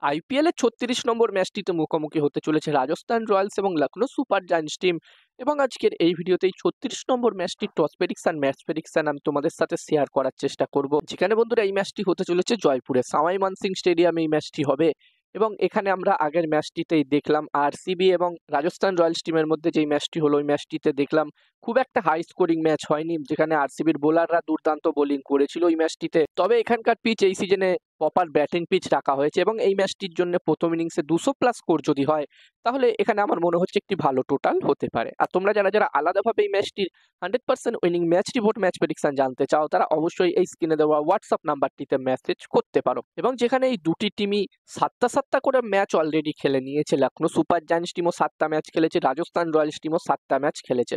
IPL এর ৩৬ নম্বর ম্যাচটিতে মুখোমুখি হতে চলেছে রাজস্থান রয়্যালস এবং লখনৌ সুপার জায়ান্টস টিম। এবং আজকের এই ভিডিওতে এই ৩৬ নম্বর ম্যাচটির টস প্রেডিকশন ম্যাচ প্রেডিকশন আমি তোমাদের সাথে শেয়ার করার চেষ্টা করব, যেখানে বন্ধুরা এই ম্যাচটি হতে চলেছে জয়পুরে সাওয়াই মানসিং স্টেডিয়ামে এই ম্যাচটি হবে। এবং এখানে আমরা আগের ম্যাচটিতেই দেখলাম আরসিবি এবং রাজস্থান রয়্যালস টিমের মধ্যে যেই ম্যাচটি হলো ওই ম্যাচটিতে দেখলাম খুব একটা হাই স্কোরিং ম্যাচ হয়নি, যেখানে আরসিবির বোলাররা দুর্দান্ত বোলিং করেছিল ওই ম্যাচটিতে। তবে এখানকার পিচ এই সিজনে প্রপার ব্যাটিং পিচ রাখা হয়েছে এবং এই ম্যাচটির জন্য প্রথম ইনিংসে 200+ স্কোর যদি হয় তাহলে এখানে আমার মনে হচ্ছে একটি ভালো টোটাল হতে পারে। আর তোমরা যারা যারা আলাদাভাবে এই ম্যাচটির 100% winning match report match prediction জানতে চাও তারা অবশ্যই এই স্ক্রিনে দেওয়া হোয়াটসঅ্যাপ নাম্বারটিতে মেসেজ করতে পারো। এবং যেখানে এই দুটি টিমই 7টা করে ম্যাচ অলরেডি খেলে নিয়েছে, লখনৌ সুপার জায়ান্টস টিমও 7টা ম্যাচ খেলেছে, রাজস্থান রয়্যালস টিমও 7টা ম্যাচ খেলেছে।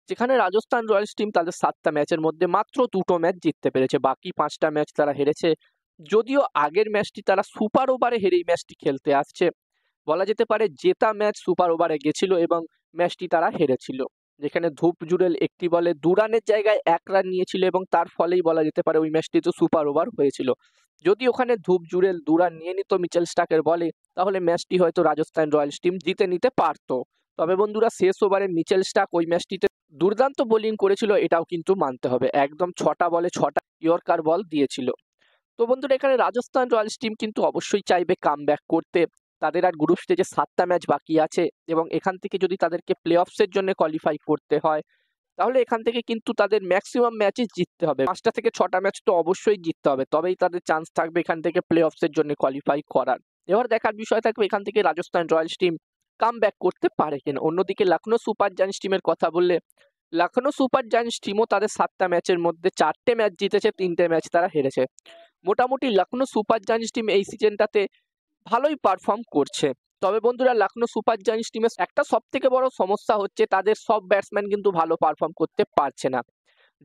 যেখানে রাজস্থান রয়্যালস টিম তাদের 7টা ম্যাচের মধ্যে মাত্র 2টো ম্যাচ জিততে পেরেছে, বাকি 5টা ম্যাচ তারা হেরেছে। যদিও আগের ম্যাচটি তারা সুপার ওভারে হেরে এই ম্যাচটি খেলতে আসছে, বলা যেতে পারে জেতা ম্যাচ সুপার ওভারে গেছিল এবং ম্যাচটি তারা হেরেছিল। যেখানে ধূপ জুড়েল একটি বলে 2 রানের জায়গায় 1 রান নিয়েছিল এবং তার ফলেই বলা যেতে পারে ওই ম্যাচটি তো সুপার ওভার হয়েছিল। যদি ওখানে ধূপ জুড়েল 2 রান নিয়ে নিত মিচেল স্টার্কের বলে তাহলে ম্যাচটি হয়তো রাজস্থান রয়্যালস টিম জিতে নিতে পারত। তবে বন্ধুরা শেষ ওভারে মিচেল স্টার্ক ওই ম্যাচটিতে দুর্দান্ত বোলিং করেছিল, এটাও কিন্তু মানতে হবে, একদম 6টা বলে 6টা ইয়র্কার বল দিয়েছিল। তো বন্ধুরা এখানে রাজস্থান রয়্যালস টিম কিন্তু অবশ্যই চাইবে কামব্যাক করতে। তাদের আর গ্রুপ স্টেজে 7টা ম্যাচ বাকি আছে এবং এখান থেকে যদি তাদেরকে প্লে অফসের জন্য কোয়ালিফাই করতে হয় তাহলে এখান থেকে কিন্তু তাদের ম্যাক্সিমাম ম্যাচই জিততে হবে, 5টা থেকে 6টা ম্যাচ তো অবশ্যই জিততে হবে, তবেই তাদের চান্স থাকবে এখান থেকে প্লে অফসের জন্য কোয়ালিফাই করার। এবার দেখার বিষয় থাকবে এখান থেকে রাজস্থান রয়্যালস টিম কামব্যাক করতে পারে কিনা। অন্যদিকে লখনৌ সুপার জায়ান্টস টিমের কথা বললে লখনৌ সুপার জায়ান্টস টিমও তাদের 7টা ম্যাচের মধ্যে 4টে ম্যাচ জিতেছে, 3টে ম্যাচ তারা হেরেছে। মোটামুটি লখনৌ সুপার জায়ান্টস টিম এই সিজনটাতে ভালোই পারফর্ম করছে। তবে বন্ধুরা লখনৌ সুপার জায়ান্টস টিমের একটা সবথেকে বড় সমস্যা হচ্ছে তাদের সব ব্যাটসম্যান কিন্তু ভালো পারফর্ম করতে পারছে না।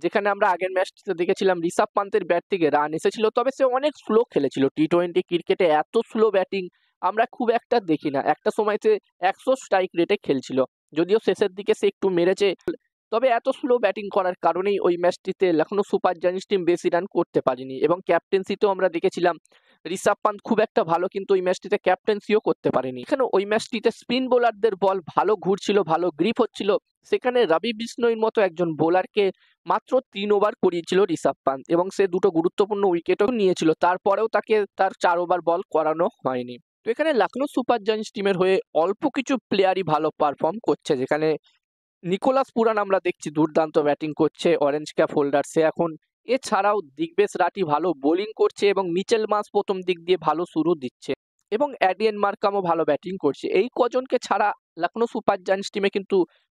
যেখানে আমরা আগের ম্যাচটিতে দেখেছিলাম ঋষভ পান্তের ব্যাট থেকে রান এসেছিল, তবে সে অনেক স্লো খেলেছিল। টি-20 ক্রিকেটে এত স্লো ব্যাটিং আমরা খুব একটা দেখি না। একটা সময় সে 100 স্ট্রাইক রেটে খেলছিল, যদিও শেষের দিকে সে একটু মেরেছে। তবে এত স্লো ব্যাটিং করার কারণেই ওই ম্যাচটিতে লখনৌ সুপার জায়ান্টস টিম বেশি রান করতে পারেনি এবং ক্যাপ্টেন্সিতেও আমরা দেখেছিলাম ঋষভ পান্ত খুব একটা ভালো কিন্তু ওই ম্যাচটিতে ক্যাপ্টেন্সিও করতে পারেনি। এখানে ওই ম্যাচটিতে স্পিন বোলারদের বল ভালো ঘুরছিল, ভালো গ্রিপ হচ্ছিল, সেখানে রবি বিষ্ণোইর মতো একজন বোলারকে মাত্র 3 ওভার করিয়েছিল ঋষভ পান্ত এবং সে দুটো গুরুত্বপূর্ণ উইকেটও নিয়েছিল, তারপরেও তাকে তার 4 ওভার বল করানো হয়নি। তো এখানে লখনৌ সুপার জায়ান্টস টিমের হয়ে অল্প কিছু প্লেয়ারই ভালো পারফর্ম করছে, যেখানে নিকোলাস পুরান আমরা দেখছি দুর্দান্ত ব্যাটিং করছে, অরেঞ্জ ক্যাপ হোল্ডার সে এখন। এছাড়াও দিগ্বেশ রাঠি ভালো বোলিং করছে এবং মিচেল মার্শ প্রথম দিক দিয়ে ভালো শুরু দিচ্ছে এবং অ্যাডিয়েন মার্কামও ভালো ব্যাটিং করছে। এই কজনকে ছাড়া লখনৌ সুপার জায়ান্টস টিমে কিন্তু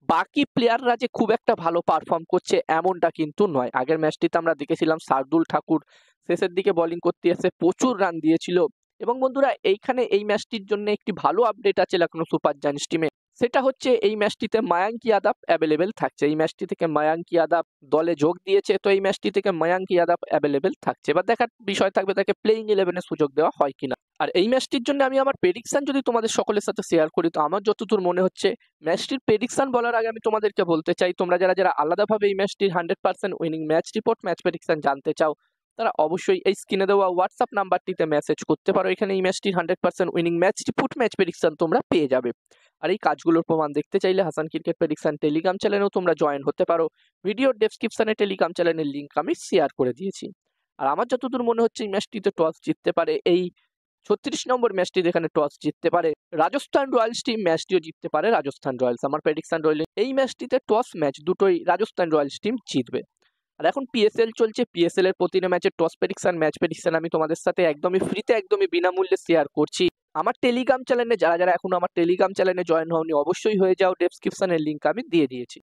বাকি প্লেয়াররা যে খুব একটা ভালো পারফর্ম করছে এমনটা কিন্তু নয়। আগের ম্যাচটিতে আমরা দেখেছিলাম শার্দুল ঠাকুর শেষের দিকে বোলিং করতে এসে প্রচুর রান দিয়েছিল। এবং বন্ধুরা এইখানে এই ম্যাচটির জন্য একটি ভালো আপডেট আছে লখনৌ সুপার জায়ান্টস টিমে, সেটা হচ্ছে এই ম্যাচটিতে মায়াঙ্ক ইয়াদব অ্যাভেলেবেল থাকছে। এই ম্যাচটি থেকে মায়াঙ্ক ইয়াদব দলে যোগ দিয়েছে, তো এই ম্যাচটি থেকে মায়াঙ্ক ইয়াদব অ্যাভেলেবেল থাকছে। এবার দেখার বিষয় থাকবে তাকে প্লেইং 11-এ সুযোগ দেওয়া হয় কিনা। আর এই ম্যাচটির জন্য আমি আমার প্রেডিকশন যদি তোমাদের সকলের সাথে শেয়ার করি, তো আমার যতদূর মনে হচ্ছে ম্যাচটির প্রেডিকশন বলার আগে আমি তোমাদেরকে বলতে চাই তোমরা যারা যারা আলাদাভাবে এই ম্যাচটির 100% winning match report match prediction জানতে চাও তারা অবশ্যই এই স্ক্রিনে দেওয়া হোয়াটসঅ্যাপ নাম্বারটিতে মেসেজ করতে পারো। এখানে এই ম্যাচটির 100% winning match report match prediction তোমরা পেয়ে যাবে। আর এই কাজগুলোর প্রমাণ দেখতে চাইলে হাসান ক্রিকেট প্রেডিকশন টেলিগ্রাম চ্যানেলেও তোমরা জয়েন হতে পারো। ভিডিওর ডেসক্রিপশনে টেলিগ্রাম চ্যানেলের লিংক আমি শেয়ার করে দিয়েছি। আর আমার যতদূর মনে হচ্ছে এই ম্যাচটিতে টস জিততে পারে, এই 36 নম্বর ম্যাচটি যেখানে টস জিততে পারে রাজস্থান রয়্যালস টিম, ম্যাচটিও জিততে পারে রাজস্থান রয়্যালস। আমার প্রেডিকশন রইল এই ম্যাচটিতে টস ম্যাচ দুটোই রাজস্থান রয়্যালস টিম জিতবে। আর এখন পিএসএল চলছে, পিএসএল এর প্রতিটা ম্যাচের টস প্রেডিকশন ম্যাচ প্রেডিকশন আমি তোমাদের সাথে একদমই ফ্রিতে একদমই বিনামূল্যে শেয়ার করছি। আমার টেলিগ্রাম চ্যানেলে যারা যারা এখনো আমার টেলিগ্রাম চ্যানেলে জয়েন হওনি অবশ্যই হয়ে যাও, ডেসক্রিপশনের লিংক আমি দিয়ে দিয়েছি।